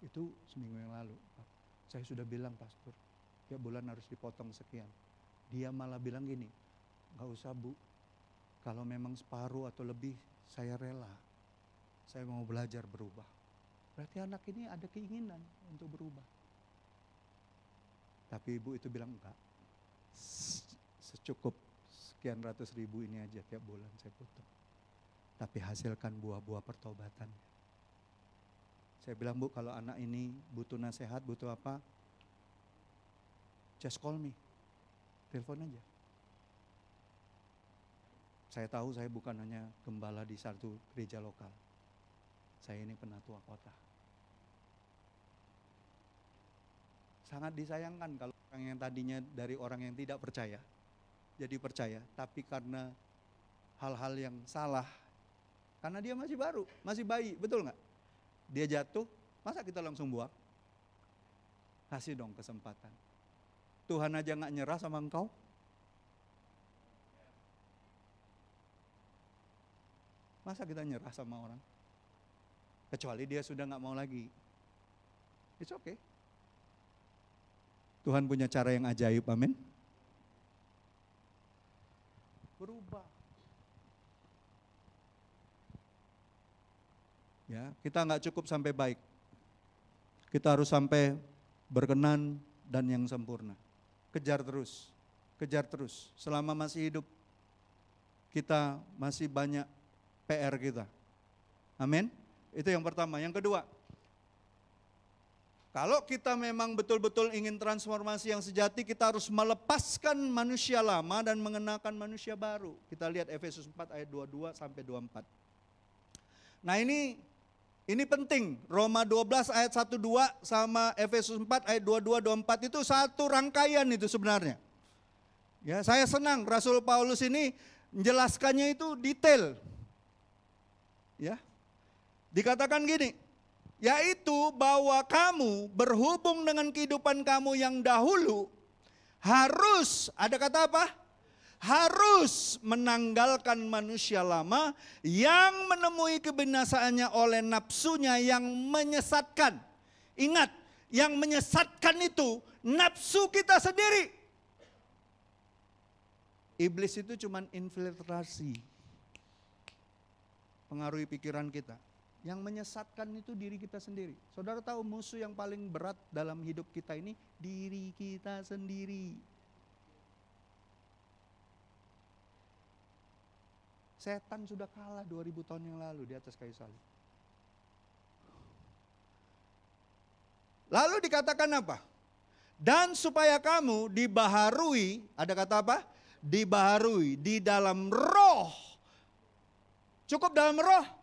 S2: itu seminggu yang lalu. Saya sudah bilang pastor, tiap bulan harus dipotong sekian. Dia malah bilang gini, nggak usah Bu, kalau memang separuh atau lebih saya rela. Saya mau belajar berubah. Berarti anak ini ada keinginan untuk berubah. Tapi ibu itu bilang enggak. Secukup sekian ratus ribu ini aja tiap bulan saya potong. Tapi hasilkan buah-buah pertobatan. Saya bilang Bu, kalau anak ini butuh nasihat, butuh apa? Just call me. Telepon aja. Saya tahu saya bukan hanya gembala di satu gereja lokal. Saya ini penatua kota. Sangat disayangkan kalau orang yang tadinya dari orang yang tidak percaya, jadi percaya. Tapi karena hal-hal yang salah, karena dia masih baru, masih bayi, betul nggak? Dia jatuh, masa kita langsung buang? Kasih dong kesempatan. Tuhan aja nggak nyerah sama engkau. Masa kita nyerah sama orang? Kecuali dia sudah nggak mau lagi. It's okay. Tuhan punya cara yang ajaib, amin. Berubah. Ya, kita nggak cukup sampai baik. Kita harus sampai berkenan dan yang sempurna. Kejar terus, kejar terus. Selama masih hidup, kita masih banyak PR kita. Amin. Itu yang pertama. Yang kedua, kalau kita memang betul-betul ingin transformasi yang sejati, kita harus melepaskan manusia lama dan mengenakan manusia baru. Kita lihat Efesus 4 ayat 22 sampai 24. Nah ini penting. Roma 12 ayat 1-2 sama Efesus 4 ayat 22-24 itu satu rangkaian itu sebenarnya. Ya, saya senang Rasul Paulus ini menjelaskannya itu detail. Ya. Dikatakan gini, yaitu bahwa kamu berhubung dengan kehidupan kamu yang dahulu harus, ada kata apa? Harus menanggalkan manusia lama yang menemui kebinasaannya oleh nafsunya yang menyesatkan. Ingat, yang menyesatkan itu nafsu kita sendiri. Iblis itu cuma infiltrasi, pengaruhi pikiran kita. Yang menyesatkan itu diri kita sendiri. Saudara tahu musuh yang paling berat dalam hidup kita ini diri kita sendiri. Setan sudah kalah 2000 tahun yang lalu di atas kayu salib. Lalu dikatakan apa? Dan supaya kamu dibaharui, ada kata apa? Dibaharui di dalam roh. Cukup dalam roh?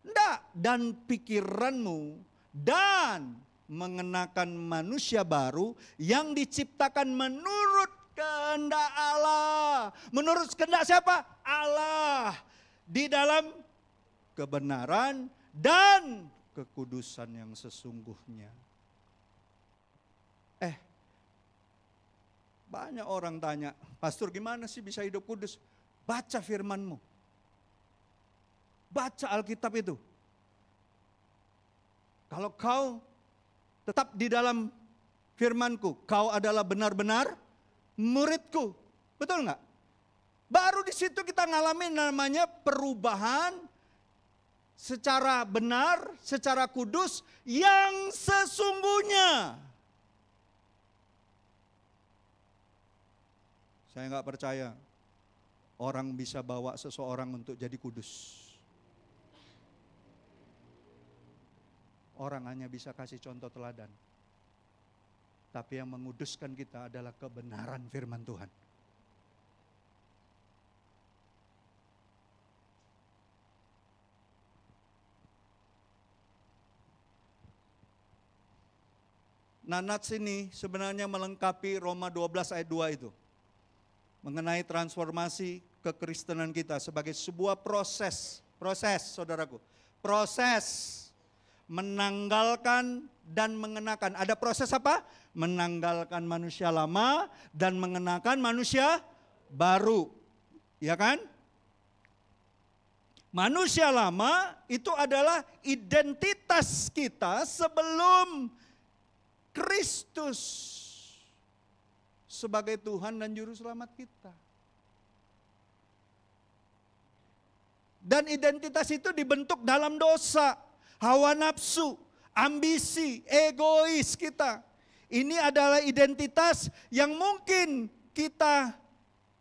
S2: Enggak, dan pikiranmu dan mengenakan manusia baru yang diciptakan menurut kehendak Allah. Menurut kehendak siapa? Allah. Di dalam kebenaran dan kekudusan yang sesungguhnya. Banyak orang tanya, pastor gimana sih bisa hidup kudus? Baca firman-Mu. Baca Alkitab itu. Kalau kau tetap di dalam firman-Ku, kau adalah benar-benar murid-Ku. Betul enggak? Baru di situ kita ngalamin namanya perubahan secara benar, secara kudus yang sesungguhnya. Saya enggak percaya orang bisa bawa seseorang untuk jadi kudus. Orang hanya bisa kasih contoh teladan. Tapi yang menguduskan kita adalah kebenaran firman Tuhan. Nah, nats ini sebenarnya melengkapi Roma 12 ayat 2 itu. Mengenai transformasi kekristenan kita sebagai sebuah proses, saudaraku. Proses menanggalkan dan mengenakan. Ada proses apa? Menanggalkan manusia lama dan mengenakan manusia baru. Ya kan? Manusia lama itu adalah identitas kita sebelum Kristus sebagai Tuhan dan Juru Selamat kita. Dan identitas itu dibentuk dalam dosa, hawa nafsu, ambisi, egois kita. Ini adalah identitas yang mungkin kita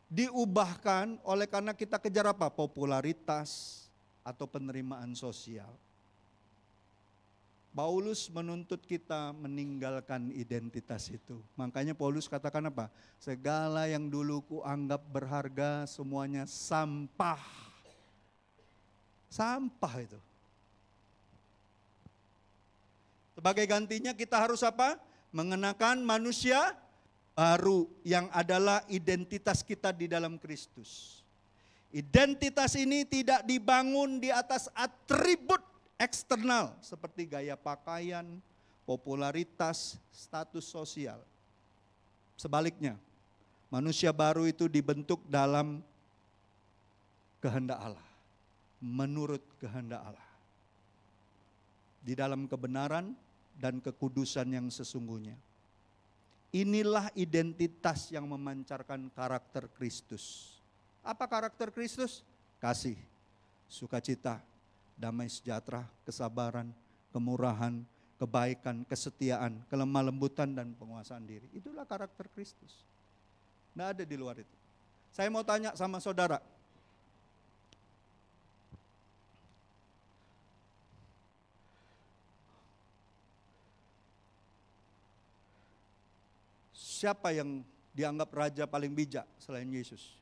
S2: diubahkan oleh karena kita kejar apa? Popularitas atau penerimaan sosial. Paulus menuntut kita meninggalkan identitas itu. Makanya Paulus katakan apa? Segala yang dulu kuanggap berharga semuanya sampah. Sampah itu. Sebagai gantinya kita harus apa? Mengenakan manusia baru yang adalah identitas kita di dalam Kristus. Identitas ini tidak dibangun di atas atribut eksternal seperti gaya pakaian, popularitas, status sosial. Sebaliknya, manusia baru itu dibentuk dalam kehendak Allah, menurut kehendak Allah. Di dalam kebenaran dan kekudusan yang sesungguhnya. Inilah identitas yang memancarkan karakter Kristus. Apa karakter Kristus? Kasih, sukacita, damai sejahtera, kesabaran, kemurahan, kebaikan, kesetiaan, kelemah lembutan dan penguasaan diri. Itulah karakter Kristus. Tidak ada di luar itu. Saya mau tanya sama saudara. Siapa yang dianggap raja paling bijak selain Yesus?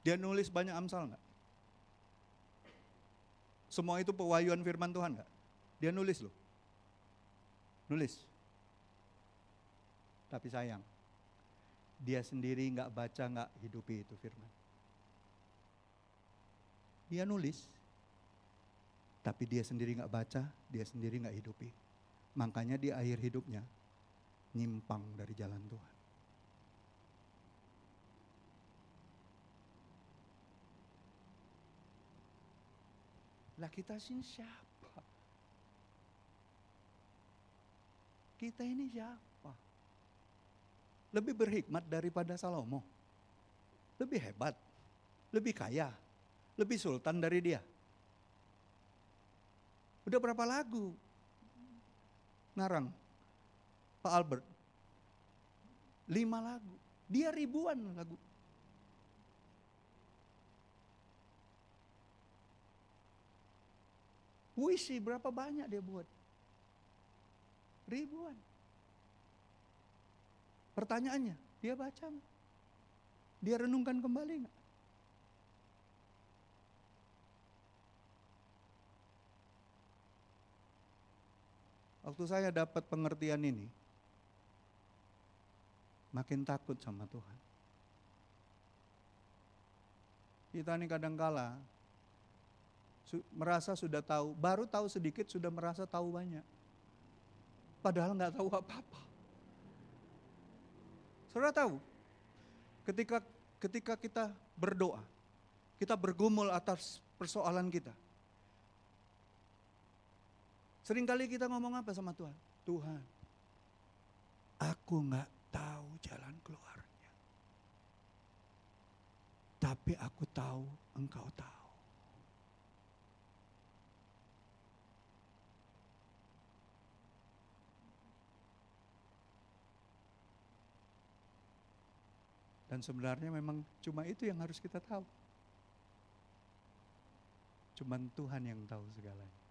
S2: Dia nulis banyak Amsal enggak? Semua itu pewahyuan firman Tuhan enggak? Dia nulis loh. Nulis. Tapi sayang, dia sendiri enggak baca, enggak hidupi itu firman. Dia nulis, tapi dia sendiri enggak baca, dia sendiri enggak hidupi. Makanya di akhir hidupnya nyimpang dari jalan Tuhan. Lah kita sini siapa? Kita ini siapa? Lebih berhikmat daripada Salomo. Lebih hebat, lebih kaya, lebih sultan dari dia. Udah berapa lagu ngarang Pak Albert? 5 lagu. Dia ribuan lagu. Puisi berapa banyak dia buat? Ribuan. Pertanyaannya, dia baca nggak? Dia renungkan kembali nggak? Waktu saya dapat pengertian ini, makin takut sama Tuhan. Kita ini kadangkala merasa sudah tahu, baru tahu sedikit sudah merasa tahu banyak. Padahal nggak tahu apa-apa. Saudara tahu, ketika kita berdoa, kita bergumul atas persoalan kita. Seringkali kita ngomong apa sama Tuhan? Tuhan, aku nggak tahu jalan keluarnya. Tapi aku tahu Engkau tahu. Dan sebenarnya memang cuma itu yang harus kita tahu. Cuman Tuhan yang tahu segalanya.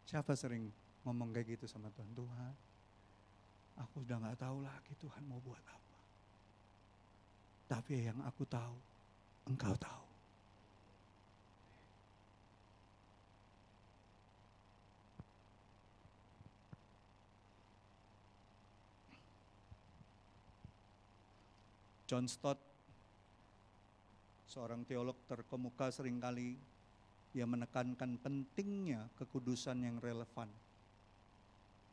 S2: Siapa sering ngomong kayak gitu sama Tuhan? Tuhan, aku udah gak tahu lagi Tuhan mau buat apa. Tapi yang aku tahu, Engkau tahu. John Stott, seorang teolog terkemuka, seringkali dia menekankan pentingnya kekudusan yang relevan.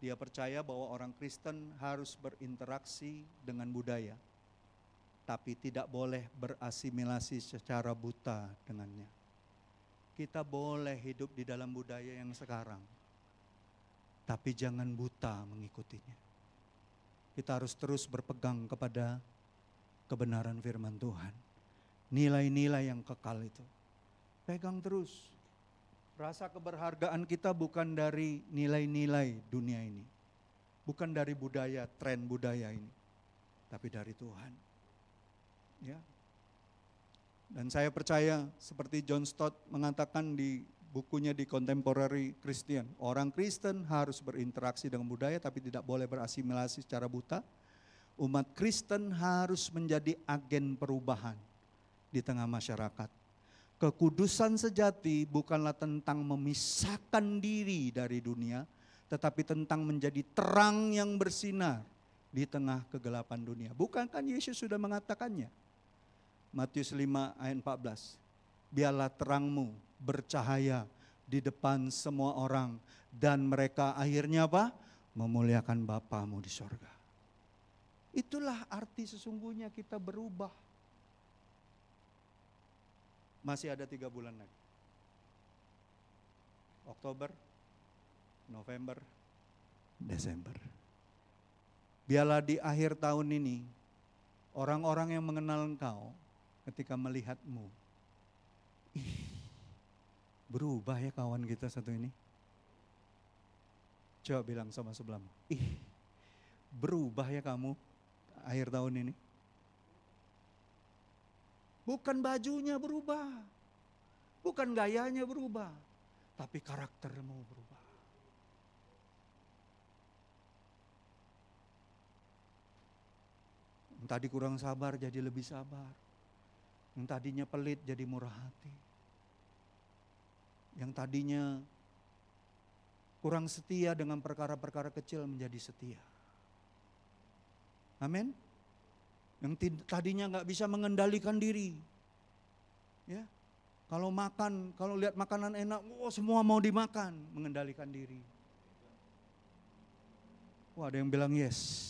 S2: Dia percaya bahwa orang Kristen harus berinteraksi dengan budaya, tapi tidak boleh berasimilasi secara buta dengannya. Kita boleh hidup di dalam budaya yang sekarang, tapi jangan buta mengikutinya. Kita harus terus berpegang kepada kebenaran firman Tuhan. Nilai-nilai yang kekal itu. Pegang terus. Rasa keberhargaan kita bukan dari nilai-nilai dunia ini. Bukan dari budaya, tren budaya ini. Tapi dari Tuhan. Ya. Dan saya percaya seperti John Stott mengatakan di bukunya di Contemporary Christian. Orang Kristen harus berinteraksi dengan budaya tapi tidak boleh berasimilasi secara buta. Umat Kristen harus menjadi agen perubahan di tengah masyarakat. Kekudusan sejati bukanlah tentang memisahkan diri dari dunia, tetapi tentang menjadi terang yang bersinar di tengah kegelapan dunia. Bukankah Yesus sudah mengatakannya? Matius 5 ayat 14. Biarlah terangmu bercahaya di depan semua orang dan mereka akhirnya apa? Memuliakan Bapamu di sorga. Itulah arti sesungguhnya kita berubah. Masih ada 3 bulan lagi. Oktober, November, Desember. Biarlah di akhir tahun ini, orang-orang yang mengenal Engkau ketika melihatmu, berubah ya kawan kita satu ini. Coba bilang sama sebelahmu, berubah ya kamu akhir tahun ini. Bukan bajunya berubah, bukan gayanya berubah, tapi karaktermu berubah. Yang tadi kurang sabar jadi lebih sabar. Yang tadinya pelit jadi murah hati. Yang tadinya kurang setia dengan perkara-perkara kecil menjadi setia. Amin. Yang tadinya nggak bisa mengendalikan diri. Ya. Kalau makan, kalau lihat makanan enak, semua mau dimakan, mengendalikan diri. Wah, ada yang bilang yes.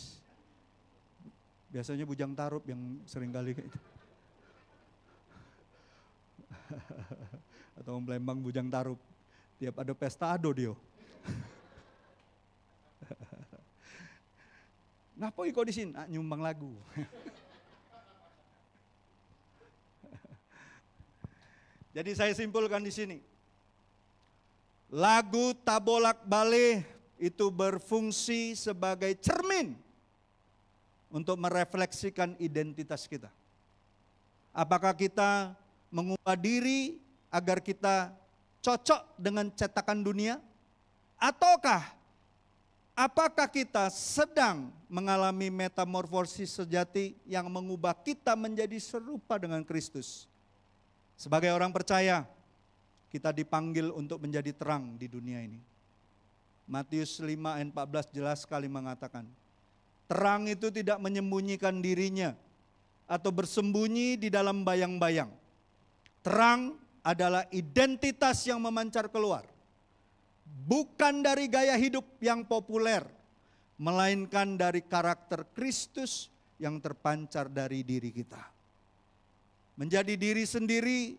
S2: Biasanya bujang tarup yang sering kali kayak itu. Atau Palembang bujang tarup. Tiap ada pesta ado dia. Ngapoi kau di sini? Nyumbang lagu. Jadi saya simpulkan di sini. Lagu Tabolak Bale itu berfungsi sebagai cermin untuk merefleksikan identitas kita. Apakah kita mengubah diri agar kita cocok dengan cetakan dunia? Ataukah apakah kita sedang mengalami metamorfosis sejati yang mengubah kita menjadi serupa dengan Kristus? Sebagai orang percaya, kita dipanggil untuk menjadi terang di dunia ini. Matius 5 ayat 14 jelas sekali mengatakan, terang itu tidak menyembunyikan dirinya atau bersembunyi di dalam bayang-bayang. Terang adalah identitas yang memancar keluar. Bukan dari gaya hidup yang populer, melainkan dari karakter Kristus yang terpancar dari diri kita. Menjadi diri sendiri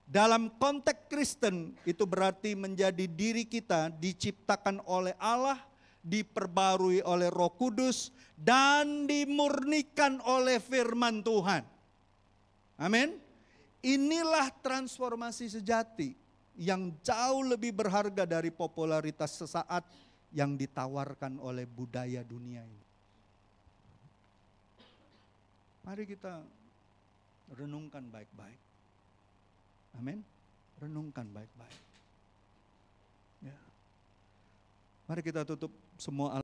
S2: dalam konteks Kristen itu berarti menjadi diri kita diciptakan oleh Allah, diperbarui oleh Roh Kudus, dan dimurnikan oleh firman Tuhan. Amin. Inilah transformasi sejati yang jauh lebih berharga dari popularitas sesaat yang ditawarkan oleh budaya dunia ini. Mari kita renungkan baik-baik. Amin. Renungkan baik-baik. Ya. Mari kita tutup semua